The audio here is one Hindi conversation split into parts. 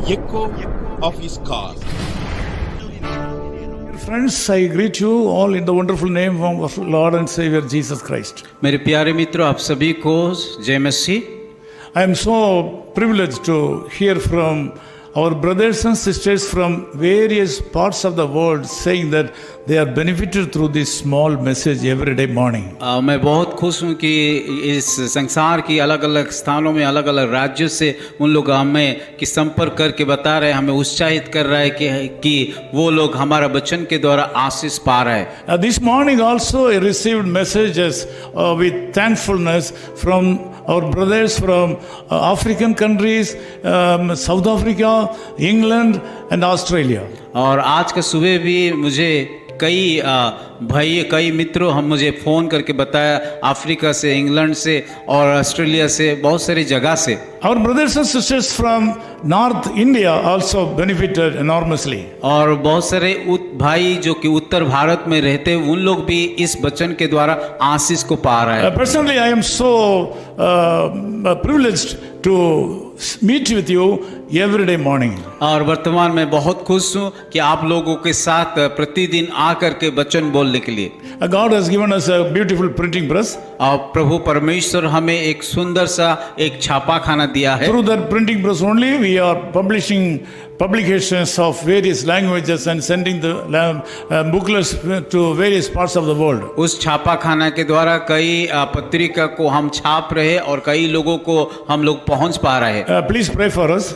echo of his call. Friends, I greet you all in the wonderful name of our Lord and Savior Jesus Christ. मेरे प्यारे मित्रों, आप सभी को जय मसीह। I am so privileged to hear from our brothers and sisters from various parts of the world saying that they are benefited through this small message every day morning. मैं बहुत खुश हूँ कि इस संसार की अलग अलग स्थानों में अलग अलग राज्यों से उन लोग हमें कि संपर्क करके बता रहे हैं, हमें उत्साहित कर रहा है कि वो लोग हमारा वचन के द्वारा आशीष पा रहे हैं। This morning also I received messages with thankfulness from our brothers from African countries, South Africa, England and Australia. और आज का सुबह भी मुझे कई भाई कई मित्रों हम मुझे फ़ोन करके बताया, अफ्रीका से, इंग्लैंड से और ऑस्ट्रेलिया से, बहुत सारी जगह से। Our brothers and sisters from North India also benefited enormously. और बहुत सारे भाई जो कि उत्तर भारत में रहते हैं उन लोग भी इस वचन के द्वारा आशीष को पा रहे हैं। Personally, I am so privileged to meet with you every day morning. और वर्तमान में बहुत खुश हूँ कि आप लोगों के साथ प्रतिदिन आकर के वचन बोलने के लिए। God has given us a beautiful printing press. और प्रभु परमेश्वर हमें एक सुंदर सा एक छापा खाना दिया है। Through that printing press only, we are publishing publications of various languages and sending the booklets to various parts of the world. उस छापा खाना के द्वारा कई पत्रिका को हम छाप रहे हैं और कई लोगों को हम लोग पहुंच पा रहे हैं। Please pray for us.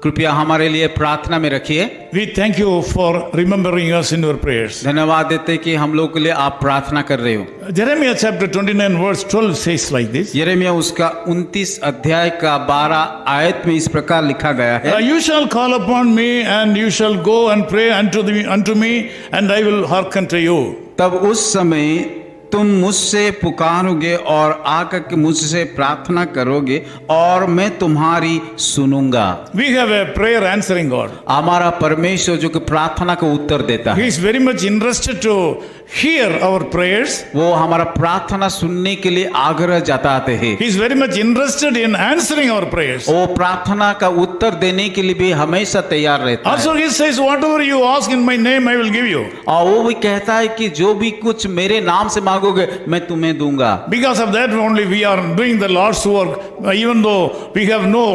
कृपया हमारे लिए प्रार्थना में रखिए। We thank you for remembering us in your prayers. धन्यवाद देते कि हम लोग के लिए आप प्रार्थना कर रहे हो। Jeremiah chapter 29 verse 12 says like this. यिर्मयाह उसका 29 अध्याय का 12 आयत में इस प्रकार लिखा गया है। You shall call upon me and you shall go and pray unto me and I will hearken to you. तब उस समय तुम मुझसे पुकारोगे और आकर के मुझसे प्रार्थना करोगे और मैं तुम्हारी सुनूंगा। We have a prayer answering God. हमारा परमेश्वर जो कि प्रार्थना को उत्तर देता He है, is very much interested to hear our prayers. वो हमारा प्रार्थना सुनने के लिए आग्रह जताते हैं। He is very much interested in answering our prayers. वो प्रार्थना का उत्तर देने के लिए भी हमेशा तैयार रहता है। Also he says, whatever you ask in my name, I will give you. और वो भी कहता है कि जो भी कुछ मेरे नाम से मांगोगे मैं तुम्हें दूंगा। Because of that only we are doing the Lord's work, even though we have no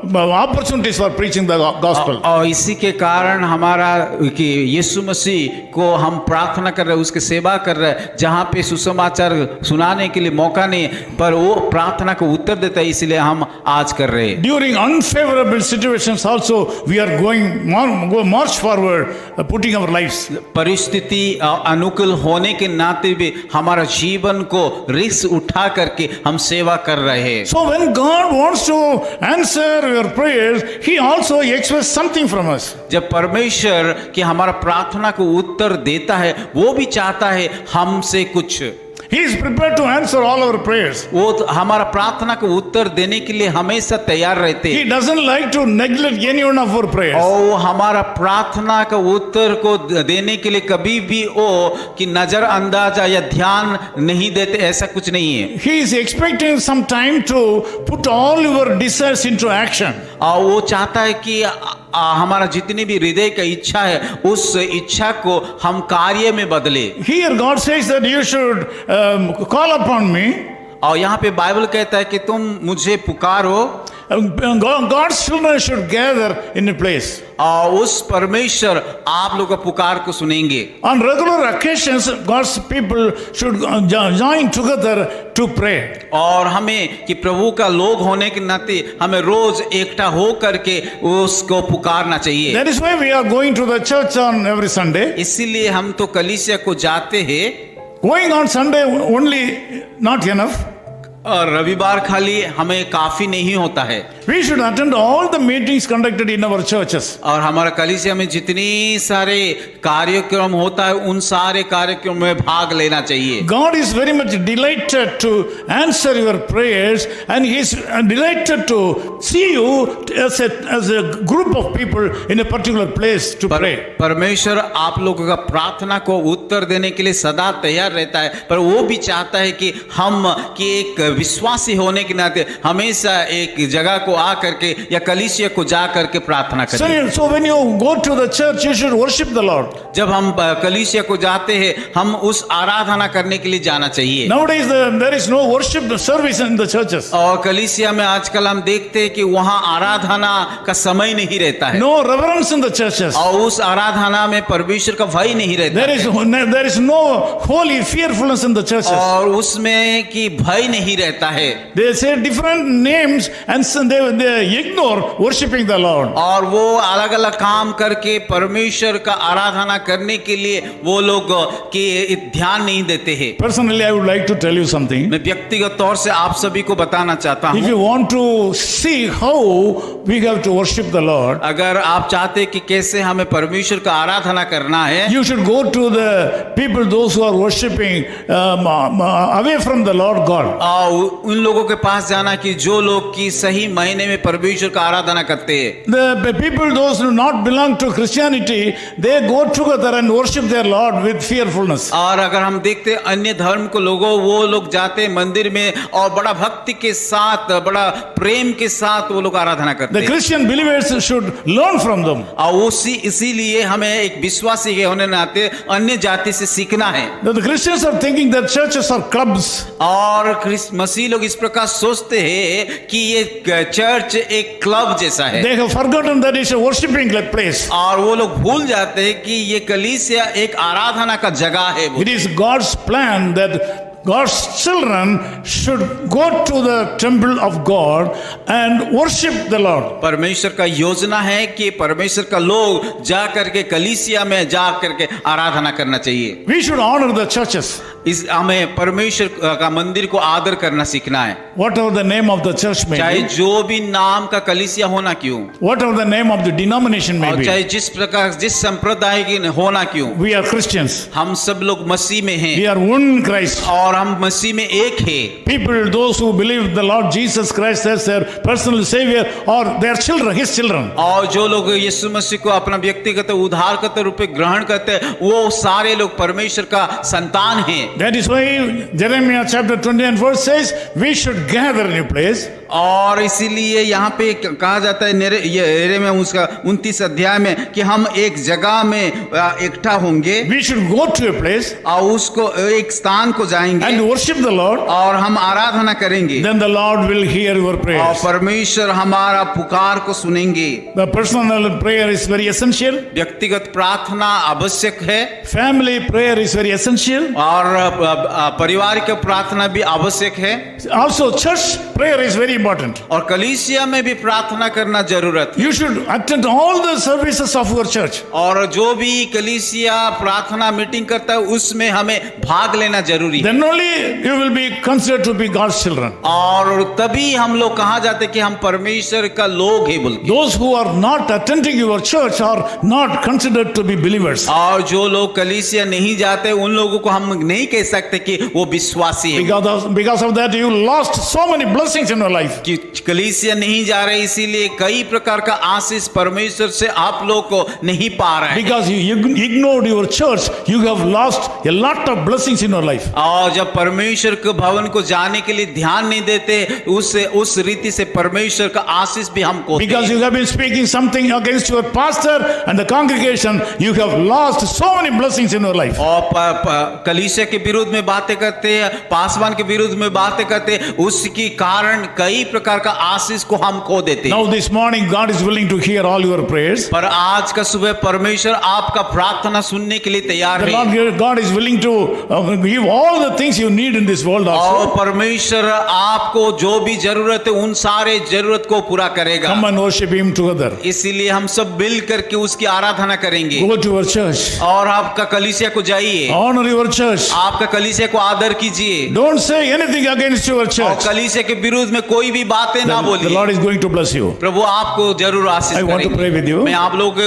opportunities for preaching the gospel. और इसी के कारण हमारा कि यीशु मसीह को हम प्रार्थना कर रहे हैं, उसकी सेवा कर रहे हैं, जहाँ पे सुसमाचार सुनाने के लिए मौका नहीं है, पर वो प्रार्थना को उत्तर देता है, इसलिए हम आज कर रहे हैं। During unfavorable situations also we are going march forward, putting our lives. परिस्थिति अनुकूल होने के नाते भी हमारा जीवन को रिस्क उठा करके हम सेवा कर रहे हैं। So when God wants to answer your prayers, He also expects something from us. जब परमेश्वर कि हमारा प्रार्थना को उत्तर देता है, वो भी चाहता है हमसे कुछ। He is prepared to answer all our prayers. वो हमारा प्रार्थना को उत्तर देने के लिए हमेशा तैयार रहते He हैं। doesn't like to neglect any one of our prayers. और वो हमारा प्रार्थना का उत्तर को देने के लिए कभी भी वो कि नजरअंदाज या ध्यान नहीं देते, ऐसा कुछ नहीं है। He is expecting some time to put all your desires into action. और वो चाहता है कि हमारा जितनी भी हृदय का इच्छा है उस इच्छा को हम कार्य में बदले। Here God says that you should call upon me. और यहाँ पे बाइबल कहता है कि तुम मुझे पुकारो। God's children should gather in a place. और उस परमेश्वर आप लोग का पुकार को सुनेंगे। On regular occasions, God's people should join together to pray. और हमें कि प्रभु का लोग होने के नाते हमें रोज एकटा हो करके उसको पुकारना चाहिए। That is why we are going to the church on every Sunday. इसीलिए हम तो कलीसिया को जाते हैं। Going on Sunday only not enough. और रविवार खाली हमें काफी नहीं होता है। We should attend all the meetings conducted in our churches. और हमारा कलीसिया में जितनी सारे कार्यक्रम होता है उन सारे कार्यक्रम में भाग लेना चाहिए। God is very much delighted to answer your prayers and He is delighted to see you as a group of people in a particular place to pray. परमेश्वर आप लोगों का प्रार्थना को उत्तर देने के लिए सदा तैयार रहता है, पर वो भी चाहता है कि हम कि एक विश्वासी होने के नाते हमेशा एक जगह को आ करके या कलीसिया को जा करके प्रार्थना करें। So when you go to the church, you should worship the Lord. जब हम कलीसिया को जाते हैं हम उस आराधना करने के लिए जाना चाहिए। Nowadays there is no worship service in the churches. और कलीसिया में आजकल हम देखते हैं कि वहाँ आराधना का समय नहीं रहता है। No reverence in the churches. और उस आराधना में परमेश्वर का भय नहीं रहता। There is no holy fearfulness in the churches. और उसमें कि भय नहीं रहता है। They say different names and they ignore worshiping the Lord. और वो अलग अलग काम करके परमेश्वर का आराधना करने के लिए वो लोग कि ध्यान नहीं देते हैं। Personally, I would like to tell you something. मैं व्यक्तिगत तौर से आप सभी को बताना चाहता If हूँ, you want to see how we have to worship the Lord, अगर आप चाहते कि कैसे हमें परमेश्वर का आराधना करना है, you should go to the people, those who are worshiping away from the Lord God. उन लोगों के पास जाना कि जो लोग की सही महीने में परमेश्वर का आराधना करते हैं। The people, those who do not belong to Christianity, they go together and worship their Lord with fearfulness. और अगर हम देखते अन्य धर्म को लोगों, वो लोग जाते मंदिर में और बड़ा भक्ति के साथ, बड़ा प्रेम के साथ वो लोग आराधना करते The हैं। Christian believers should learn from them. और इसीलिए हमें एक विश्वासी के होने नाते अन्य जाति से सीखना है। The Christians are thinking that churches are clubs. और मसीह लोग इस प्रकार सोचते हैं कि ये चर्च एक क्लब जैसा है। They have forgotten that it's a worshiping place. और वो लोग भूल जाते हैं कि ये कलीसिया एक आराधना का जगह है। It is God's plan that God's children should go to the temple of God and worship the Lord. परमेश्वर का योजना है कि परमेश्वर का लोग जा करके कलीसिया में जा करके आराधना करना चाहिए। We should honor the churches. इस हमें परमेश्वर का मंदिर को आदर करना सीखना है। Whatever the name of the church may चाहे be, जो भी नाम का कलीसिया होना क्यों, whatever the name of the denomination may और be, चाहे जिस प्रकार जिस संप्रदाय की होना क्यों, we are Christians. हम सब लोग मसीह में हैं We are one in Christ. और हम मसीह में एक है। People, those who believe the Lord Jesus Christ as their personal Savior or their children, His children. और जो लोग यीशु मसीह को अपना व्यक्तिगत उद्धारकर्ता रूप में ग्रहण करते हैं, वो सारे लोग परमेश्वर का संतान हैं। That is why Jeremiah chapter 20 and verse says, we should gather in a place. और इसीलिए यहाँ पे कहा जाता है यिर्मयाह उसका 29 अध्याय में कि हम एक जगह में इकट्ठा होंगे। We should go to a place और उसको एक स्थान को जाएंगे and worship the Lord. और हम आराधना करेंगे। Then the Lord will hear your और prayers. परमेश्वर हमारा पुकार को सुनेंगे। The personal prayer is very essential. व्यक्तिगत प्रार्थना आवश्यक है Family prayer is very essential. और पारिवारिक प्रार्थना भी आवश्यक है। Also church prayer is very important. और कलीसिया में भी प्रार्थना करना जरूरत है। You should attend all the services of your church. और जो भी कलीसिया प्रार्थना मीटिंग करता है उसमें हमें भाग लेना जरूरी है। Then only you will be considered to be God's children. और तभी हम लोग कहा जाते कि हम परमेश्वर का लोग हैं बोल के। Those who are not attending your church are not considered to be believers. और जो लोग कलीसिया नहीं जाते उन लोगों को हम नहीं कह सकते कि वो विश्वासी है। Because of that you lost so many blessings in your life. कि कलीसिया नहीं जा रहे इसीलिए कई प्रकार का आशीष परमेश्वर से आप लोग को नहीं पा रहे हैं। Because you ignored your church, you have lost a lot of blessings in your life. और जब परमेश्वर के भवन को जाने के लिए ध्यान नहीं देते उस रीति से परमेश्वर का आशीष भी हमको। Because you have been speaking something against your pastor and the congregation, you have lost so many blessings in your life. और कलीसिया के विरुद्ध में बातें करते हैं, पासवान के विरुद्ध में बातें करते हैं, उसके कारण कई प्रकार का आशीष को हम खो देते हैं। Now this morning God is willing to hear all your prayers. पर आज का सुबह परमेश्वर आपका प्रार्थना सुनने के लिए तैयार The है। Lord God is willing to give all the things you need in this world also. और परमेश्वर आपको जो भी जरूरत है उन सारे जरूरत को पूरा करेगा। Come and worship Him together. इसीलिए हम सब मिल करके उसकी आराधना करेंगे। Go to your church. और आपका कलीसिया को जाइए, Honor your church. आपका कलीसिया को आदर कीजिए। Don't say anything against your और church. कलीसिया के विरुद्ध में कोई कोई भी बातें ना The बोलिए। Lord is going to bless you. प्रभु आपको जरूर आशीष I want to pray with करेंगे। you. मैं आप लोगों के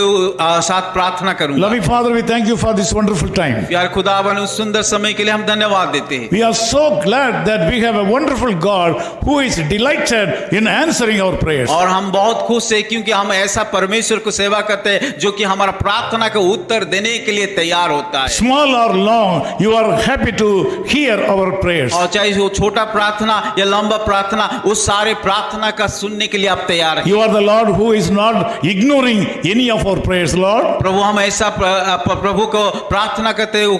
साथ प्रार्थना करूंगा। Loving Father, we thank you for this wonderful time. प्यार खुदावन उस सुंदर समय के लिए हम धन्यवाद देते हैं। We are so glad that we have a wonderful God who is delighted in answering our prayers. और हम बहुत खुश हैं क्योंकि हम ऐसा परमेश्वर को सेवा करते हैं जो कि हमारा प्रार्थना का उत्तर देने के लिए तैयार होता है। Small or long, you are happy to hear our prayers. और चाहे वो छोटा प्रार्थना या लंबा प्रार्थना, उस सारे प्रार्थना का सुनने के लिए आप तैयार हैं। You are the Lord who is not ignoring any of our prayers, Lord. प्रभु हम ऐसा प्रभु को प्रार्थना करते हैं, वो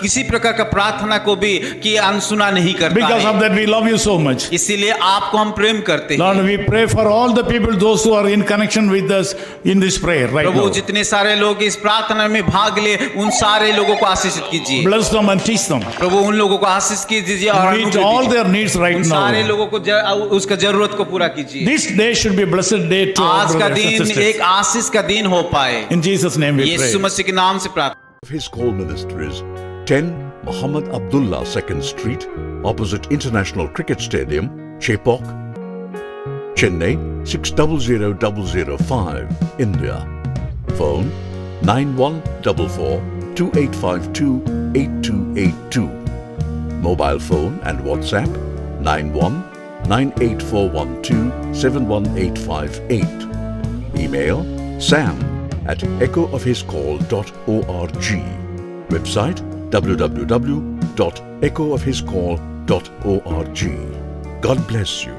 किसी प्रकार का प्रार्थना को भी कि अनसुना नहीं करता Because है। of that, we love you so much. इसीलिए आपको हम प्रेम करते हैं। Lord, we pray for all the people, those who are in connection with us in this prayer right Prabhu now. जितने सारे लोग इस प्रार्थना में भाग ले, उन सारे लोगों को आशीषित कीजिए। Bless them and teach them. प्रभु उन लोगों को आशीष कीजिए और Meet अनुग्रह all दीजिए। their needs right उन सारे now. लोगों को उसका जरूरत को पूरा कीजिए। This day should be a blessed day to our आज का brothers and दिन sisters. एक आशीष का दिन हो पाए। In Jesus' name we Yeshu pray. मसीह के नाम से प्रार्थना। His Call Ministries, 10 Muhammad Abdullah 2nd Street, opposite International Cricket Stadium, Chepauk, Chennai 600005, India. Phone 9144 2852 8282. Mobile phone and WhatsApp 91 98412 71858. Email sam@echoofhiscall.org. Website www.echoofhiscall.org. God bless you.